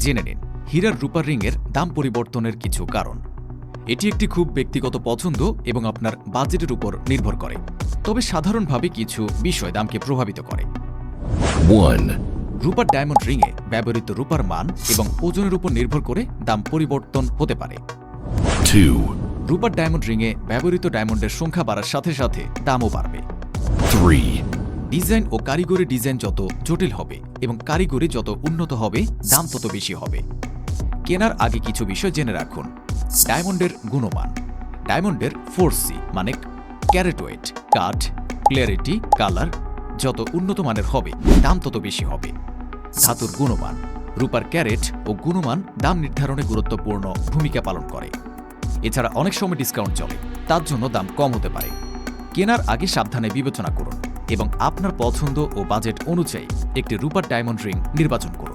জেনে নিন হীরার রূপার রিংয়ের দাম পরিবর্তনের কিছু কারণ। এটি একটি খুব ব্যক্তিগত পছন্দ এবং আপনার বাজেটের উপর নির্ভর করে, তবে সাধারণভাবে কিছু বিষয় দামকে প্রভাবিত করে। 1, রূপার ডায়মন্ড রিংয়ে ব্যবহৃত রূপার মান এবং ওজনের উপর নির্ভর করে দাম পরিবর্তন হতে পারে। 2, রূপার ডায়মন্ড রিংয়ে ব্যবহৃত ডায়মন্ডের সংখ্যা বাড়ার সাথে সাথে দামও বাড়বে। 3, ডিজাইন ও কারিগরি ডিজাইন যত জটিল হবে এবং কারিগরি যত উন্নত হবে দাম তত বেশি হবে। কেনার আগে কিছু বিষয় জেনে রাখুন। ডায়মন্ডের গুণমান। ডায়মন্ডের 4C মানে ক্যারেট ওয়েট, কাট, ক্লিয়ারিটি, কালার যত উন্নত মানের হবে দাম তত বেশি হবে। ধাতুর গুণমান। রূপার ক্যারেট ও গুণমান দাম নির্ধারণে গুরুত্বপূর্ণ ভূমিকা পালন করে। এছাড়া অনেক সময় ডিসকাউন্ট চলে, তার জন্য দাম কম হতে পারে। কেনার আগে সাবধানে বিবেচনা করুন এবং আপনার পছন্দ ও বাজেট অনুযায়ী একটি রূপার ডায়মন্ড রিং নির্বাচন করুন।